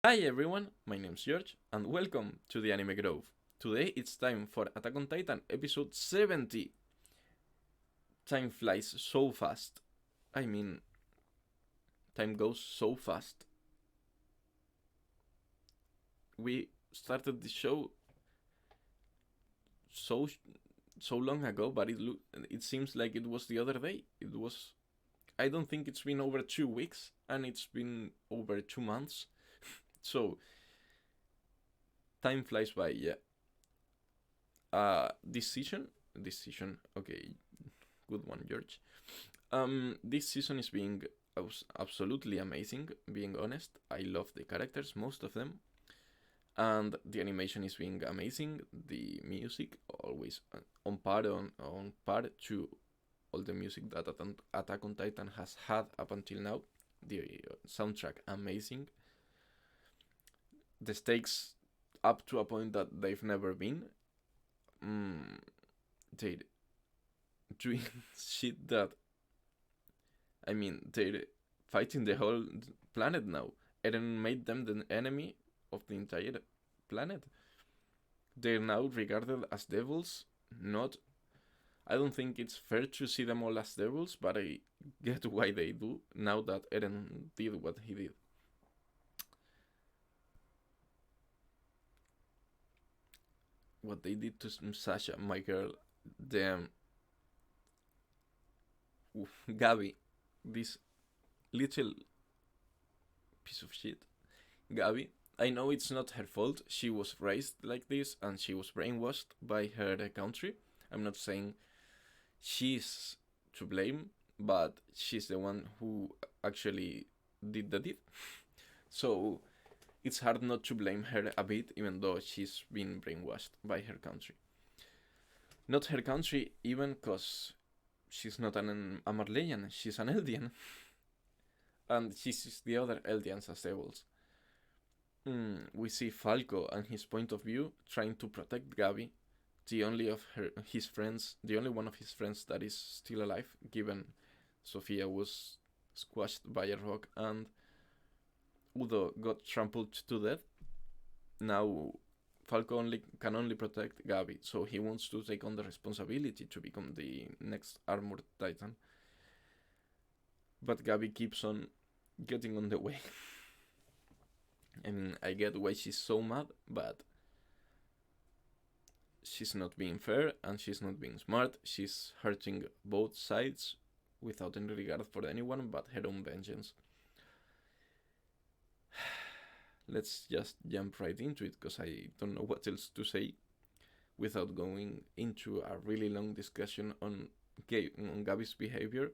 Hi everyone, my name's George, and welcome to the Anime Grove. Today it's time for Attack on Titan episode 70. Time flies so fast. I mean, time goes so fast. We started the show so so long ago, but it seems like it was the other day. It was. I don't think it's been over 2 weeks, and it's been over 2 months. So time flies by. Yeah. This season. Okay, good one, George. This season is being absolutely amazing. Being honest, I love the characters, most of them, and the animation is being amazing. The music always on par to all the music that Attack on Titan has had up until now. The soundtrack amazing. The stakes up to a point that they've never been. Mm, they're doing shit that they're fighting the whole planet now. Eren made them the enemy of the entire planet. They're now regarded as devils. Not. I don't think it's fair to see them all as devils, but I get why they do now that Eren did what he did. What they did to Sasha, my girl, damn. Gabby, this little piece of shit. Gabby, I know it's not her fault. She was raised like this and she was brainwashed by her country. I'm not saying she's to blame, but she's the one who actually did the deed. So it's hard not to blame her a bit, even though she's been brainwashed by her country. Not her country, even because she's not a Marleyan, she's an Eldian. And she sees the other Eldians as devils. We see Falco and his point of view trying to protect Gabi, the only one of his friends that is still alive, given Sophia was squashed by a rock and Udo got trampled to death. Now Falco can only protect Gabi, so he wants to take on the responsibility to become the next armored titan. But Gabi keeps on getting on the way. I get why she's so mad, but she's not being fair and she's not being smart. She's hurting both sides without any regard for anyone but her own vengeance. Let's just jump right into it because I don't know what else to say without going into a really long discussion on Gabi's behavior,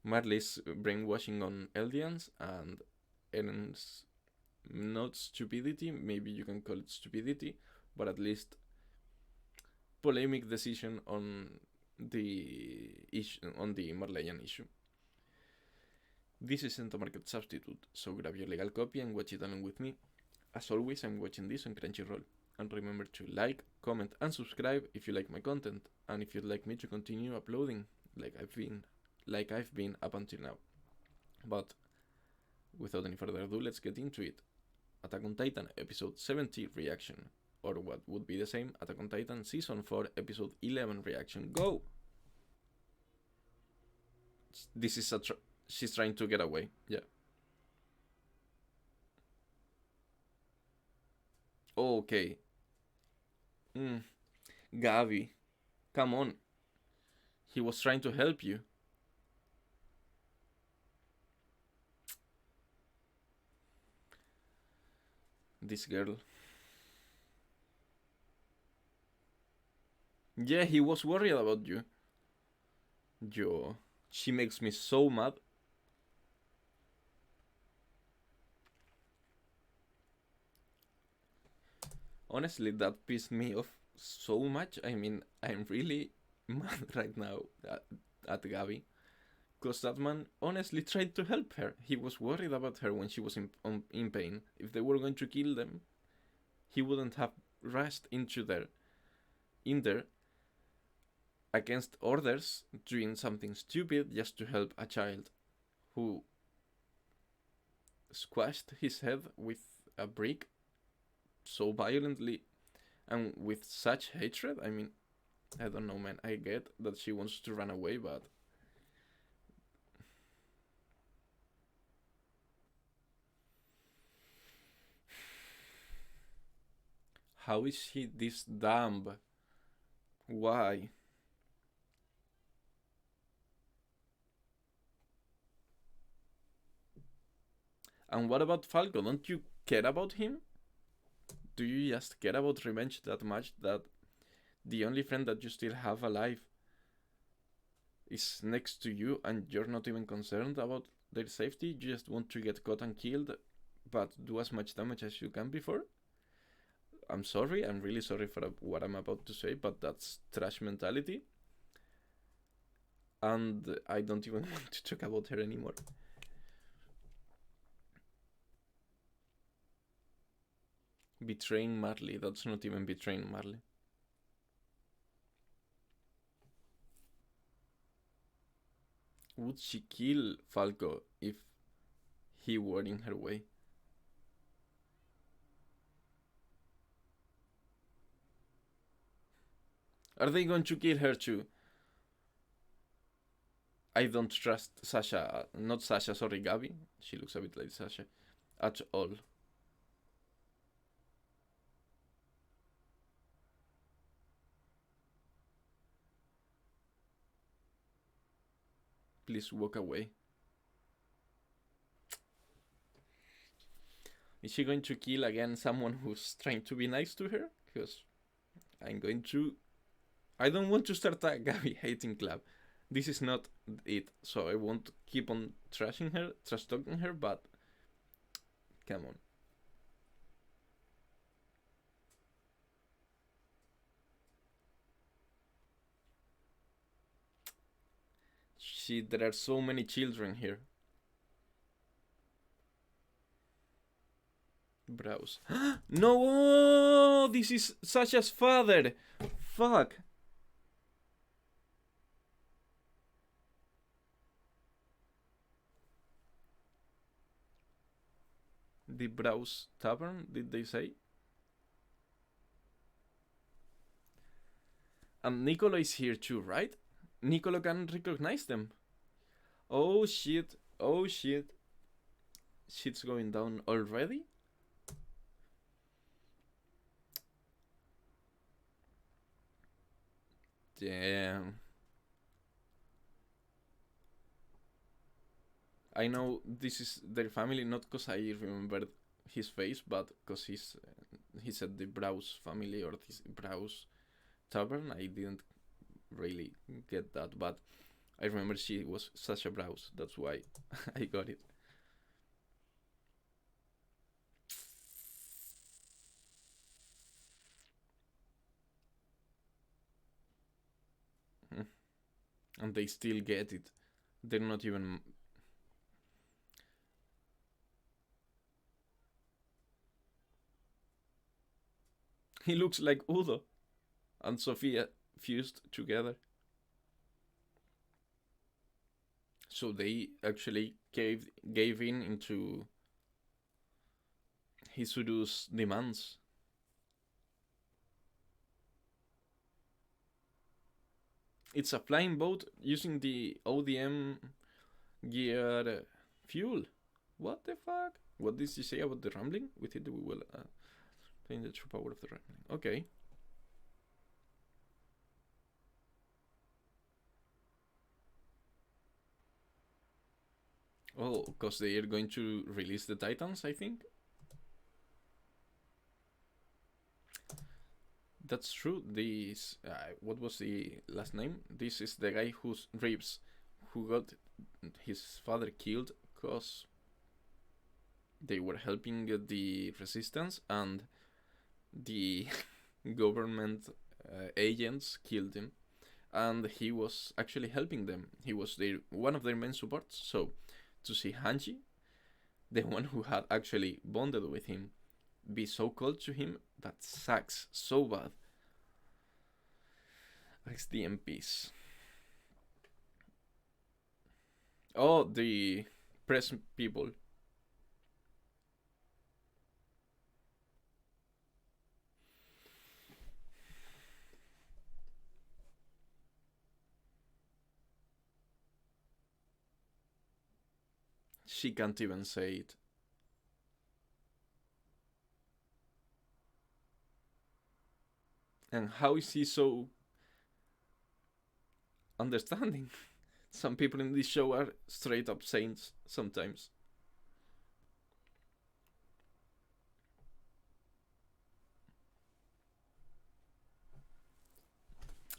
Marley's brainwashing on Eldians, and Eren's not stupidity, maybe you can call it stupidity, but at least polemic decision on the issue, on the Marleyan issue. This isn't a market substitute, so grab your legal copy and watch it along with me. As always, I'm watching this on Crunchyroll. And remember to like, comment, and subscribe if you like my content, and if you'd like me to continue uploading like I've been up until now. But without any further ado, let's get into it. Attack on Titan episode 70 reaction, or what would be the same, Attack on Titan season 4 episode 11 reaction. Go! This is she's trying to get away. Yeah. Okay. Gabi, come on. He was trying to help you. This girl. Yeah, he was worried about you. Yo, she makes me so mad. Honestly, that pissed me off so much. I'm really mad right now at Gabi. Because that man honestly tried to help her. He was worried about her when she was in pain. If they were going to kill them, he wouldn't have rushed in there against orders, doing something stupid just to help a child who squashed his head with a brick so violently and with such hatred. I mean, I don't know, man. I get that she wants to run away, but how is she this dumb? Why? And what about Falco? Don't you care about him? Do you just care about revenge that much that the only friend that you still have alive is next to you and you're not even concerned about their safety? You just want to get caught and killed, but do as much damage as you can before? I'm sorry, I'm really sorry for what I'm about to say, but that's trash mentality. And I don't even want to talk about her anymore. Betraying Marley, that's not even betraying Marley. Would she kill Falco if he were in her way? Are they going to kill her too? I don't trust Sasha, not Sasha, sorry, Gabby. She looks a bit like Sasha. At all. Please walk away. Is she going to kill again someone who's trying to be nice to her? Because I'm going to. I don't want to start a Gabby hating club. This is not it. So I won't keep on trashing her, trash talking her, but come on. There are so many children here. Browse. No, this is Sasha's father. Fuck. The Browse Tavern, did they say? And Nicolo is here too, right? Nicolo can recognize them. Oh shit. Oh shit. Shit's going down already? Damn. I know this is their family, not because I remembered his face, but because he said the Browse family or this Browse Tavern. I didn't really get that, but I remember she was Sasha Browse. That's why I got it. Hmm. And they still get it. They're not even. He looks like Udo and Sophia fused together. So they actually gave in into Hisuru's demands. It's a flying boat using the ODM gear fuel. What the fuck? What did she say about the rambling? With it, we will find the true power of the rambling. Okay. Oh, because they are going to release the Titans, I think. That's true. This, what was the last name? This is the guy who's Reeves, who got his father killed because they were helping the resistance and the government agents killed him, and he was actually helping them. He was one of their main supports. So to see Hanji, the one who had actually bonded with him, be so cold to him, that sucks so bad. It's the MPs. Oh, the press people. she can't even say it. And how is he so understanding? Some people in this show are straight up saints sometimes.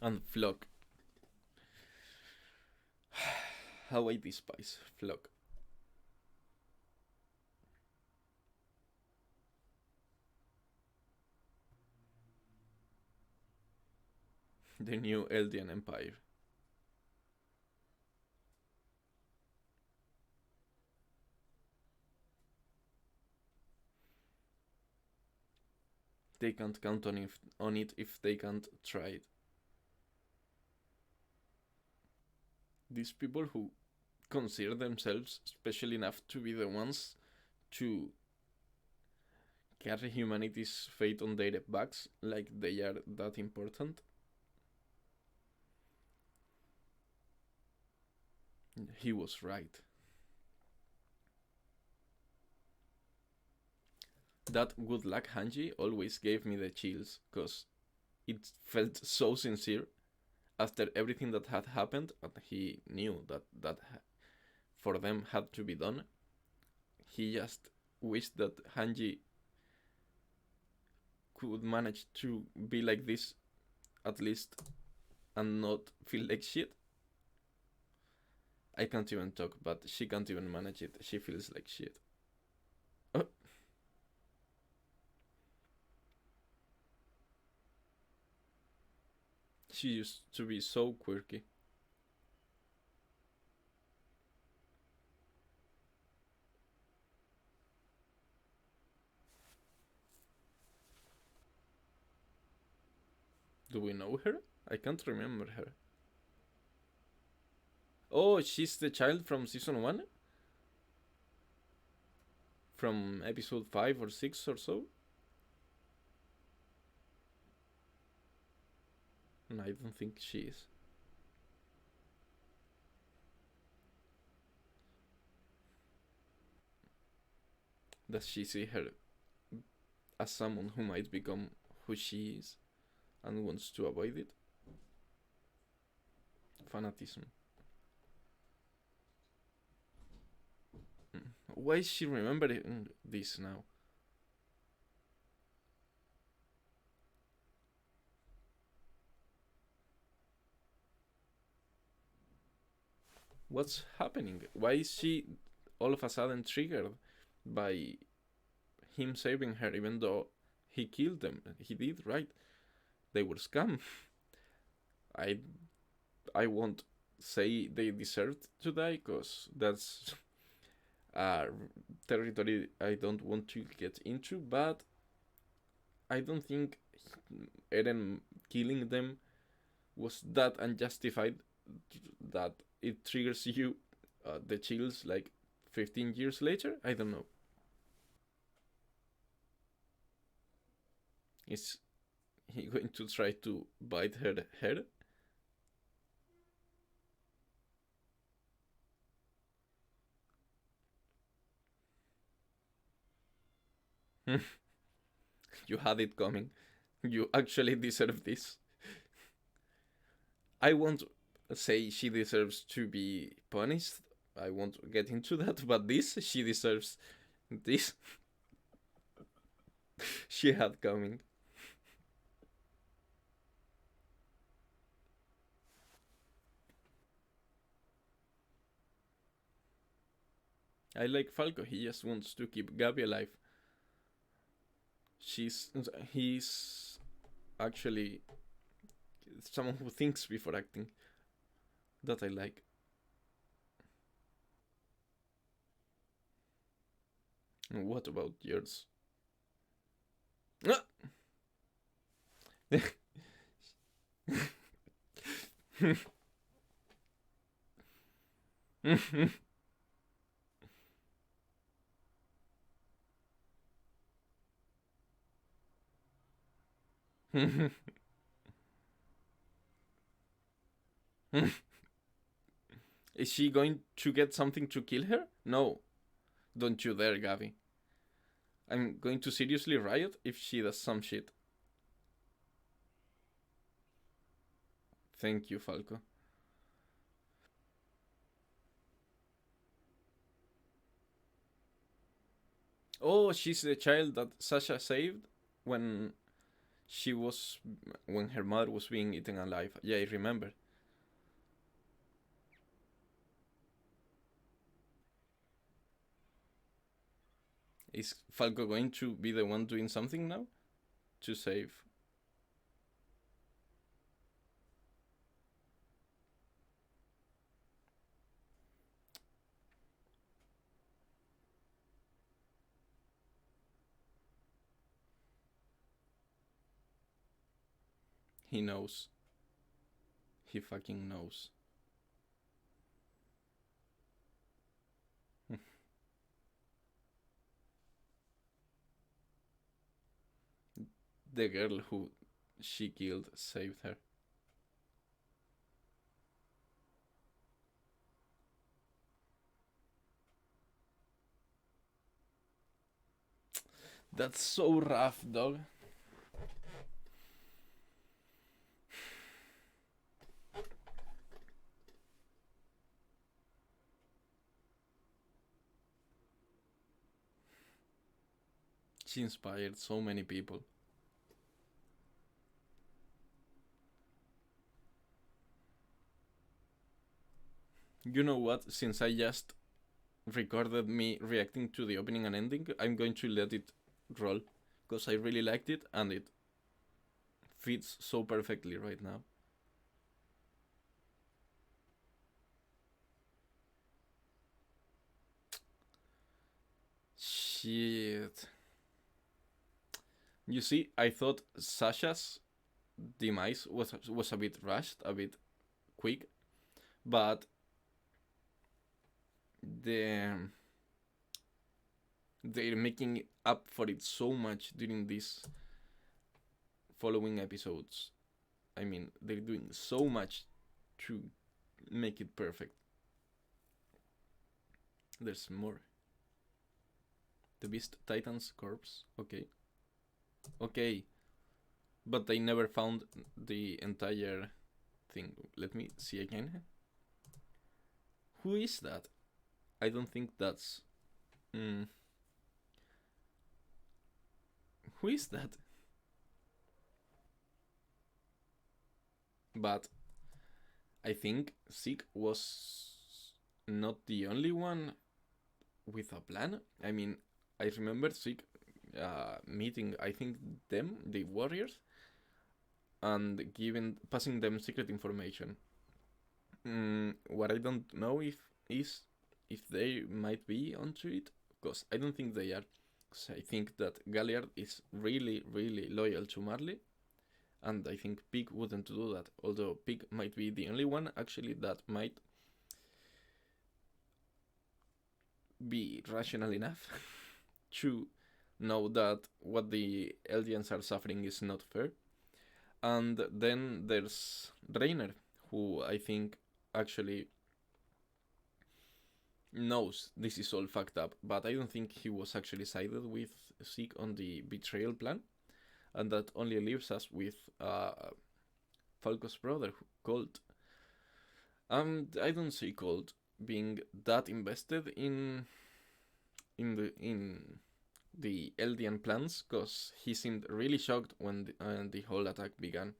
And Flock. How I despise Flock. The new Eldian Empire. They can't count on it if they can't try it. These people who consider themselves special enough to be the ones to carry humanity's fate on their backs, like they are that important. He was right. That good luck Hanji always gave me the chills, because it felt so sincere. After everything that had happened, and he knew that for them had to be done, he just wished that Hanji could manage to be like this at least and not feel like shit. I can't even talk, but she can't even manage it. She feels like shit. Oh. She used to be so quirky. Do we know her? I can't remember her. Oh, she's the child from season 1? From episode 5 or 6 or so? No, I don't think she is. Does she see her as someone who might become who she is and wants to avoid it? Fanatism. Why is she remembering this now? What's happening? Why is she all of a sudden triggered by him saving her, even though he killed them? He did, right? They were scum. I I won't say they deserved to die, because that's territory I don't want to get into, but I don't think Eren killing them was that unjustified that it triggers you the chills like 15 years later. I don't know. Is he going to try to bite her head? You had it coming. You actually deserve this. I won't say she deserves to be punished. I won't get into that, but this, she deserves this. She had coming. I like Falco. He just wants to keep Gabby alive. He's actually someone who thinks before acting. That I like. And what about yours? Ah! Is she going to get something to kill her? No. Don't you dare, Gabby. I'm going to seriously riot if she does some shit. Thank you, Falco. Oh, she's the child that Sasha saved when she was when her mother was being eaten alive. Yeah, I remember. Is Falco going to be the one doing something now to save? He knows. He fucking knows. The girl who she killed saved her. That's so rough, dog. She inspired so many people. You know what? Since I just recorded me reacting to the opening and ending, I'm going to let it roll because I really liked it and it fits so perfectly right now. Shit. You see, I thought Sasha's demise was a bit rushed, a bit quick, but the they're making up for it so much during these following episodes. I mean, they're doing so much to make it perfect. There's more. The Beast Titan's corpse. Okay. Okay. But they never found the entire thing. Let me see again. Who is that? I don't think that's. Mm, who is that? But I think Zeke was not the only one with a plan. I mean, I remember Zeke meeting, I think, them, the warriors, and passing them secret information. What I don't know if they might be onto it, because I don't think they are. Because I think that Galliard is really, really loyal to Marley, and I think Pig wouldn't do that. Although Pig might be the only one actually that might be rational enough to know that what the Eldians are suffering is not fair. And then there's Rainer, who I think actually knows this is all fucked up, but I don't think he was actually sided with Zeke on the betrayal plan, and that only leaves us with Falco's brother, Colt. I don't see Colt being that invested in the Eldian plans, because he seemed really shocked when the whole attack began.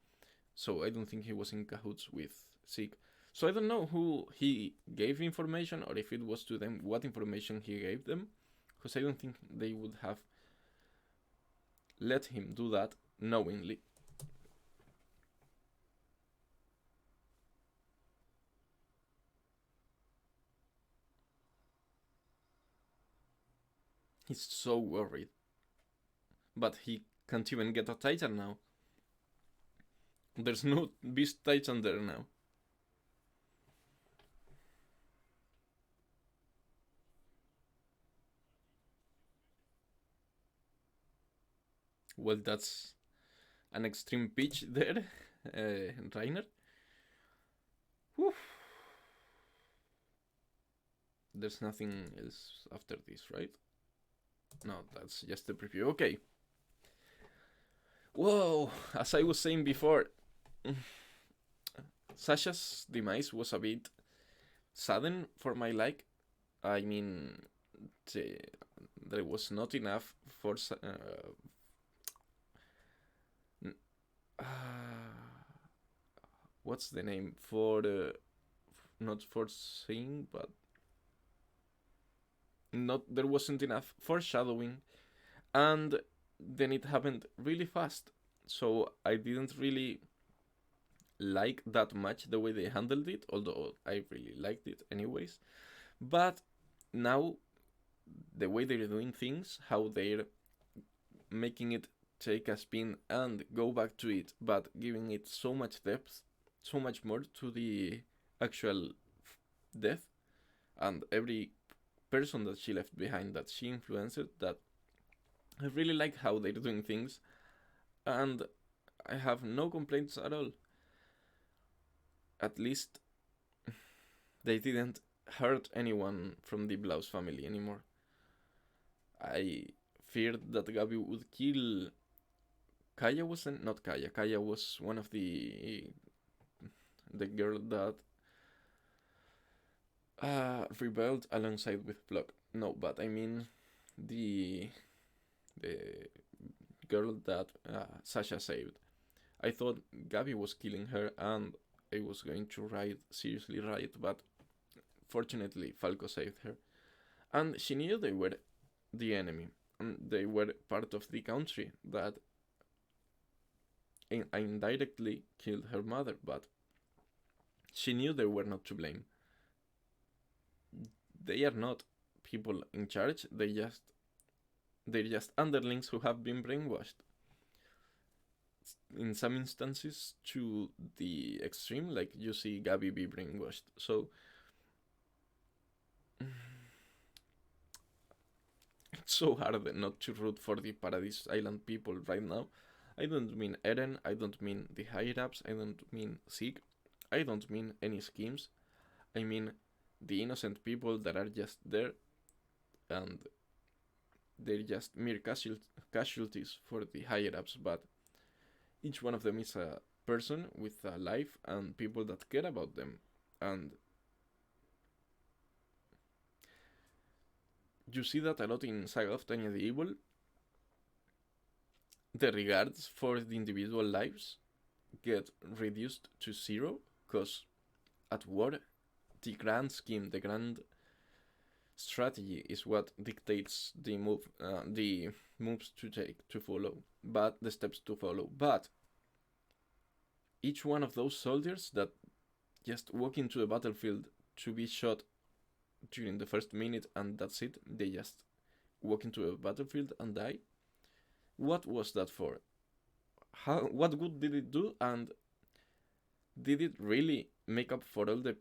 So I don't think he was in cahoots with Zeke. So I don't know who he gave information, or if it was to them, what information he gave them, because I don't think they would have let him do that knowingly. He's so worried. But he can't even get a Titan now. There's no Beast Titan there now. Well, that's an extreme pitch there, Rainer. Whew. there's nothing else after this, right? No, that's just the preview. Okay. Whoa, as I was saying before, Sasha's demise was a bit sudden for my like. I mean, there was not enough for uh, what's the name for not foreseeing, but not there wasn't enough foreshadowing, and then it happened really fast. So I didn't really like that much the way they handled it, although I really liked it anyways. But now the way they're doing things, how they're making it take a spin and go back to it, but giving it so much depth, so much more to the actual death, and every person that she left behind that she influenced, that I really like how they're doing things, and I have no complaints at all. At least they didn't hurt anyone from the Blouse family anymore. I feared that Gabi would kill Kaya. Wasn't not Kaya. Kaya was one of the girl that rebelled alongside with Flock. No, but I mean the girl that Sasha saved. I thought Gabi was killing her, and I was going to seriously riot, but fortunately Falco saved her. And she knew they were the enemy, and they were part of the country that indirectly killed her mother, but she knew they were not to blame. They are not people in charge, they're just underlings who have been brainwashed. In some instances to the extreme, like you see Gabi be brainwashed. So it's so hard not to root for the Paradise Island people right now. I don't mean Eren, I don't mean the higher ups, I don't mean Zeke, I don't mean any schemes. I mean the innocent people that are just there, and they're just mere casualties for the higher ups, but each one of them is a person with a life and people that care about them. And you see that a lot in Saga of Tanya the Evil. The regards for the individual lives get reduced to zero, because at war, the grand scheme, the grand strategy is what dictates the moves to take, to follow, but the steps to follow. But each one of those soldiers that just walk into the battlefield to be shot during the first minute and that's it, they just walk into a battlefield and die. What was that for? What good did it do? And did it really make up for all the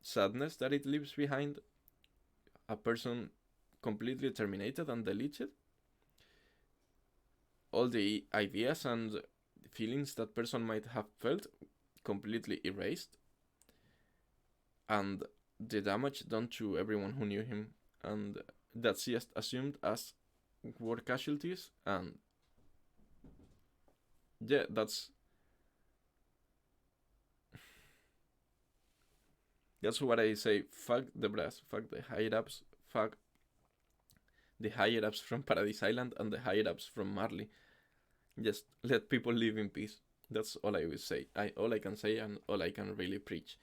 sadness that it leaves behind? A person completely terminated and deleted? All the ideas and feelings that person might have felt completely erased? And the damage done to everyone who knew him, and that's just assumed as war casualties. And yeah, that's what I say. Fuck the brass, fuck the higher ups, fuck the higher ups from Paradise Island and the higher ups from Marley. Just let people live in peace. That's all I will say. All I can say and all I can really preach.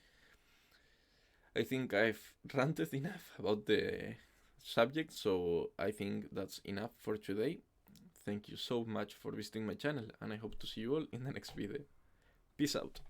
I think I've ranted enough about the subject, so I think that's enough for today. Thank you so much for visiting my channel, and I hope to see you all in the next video. Peace out.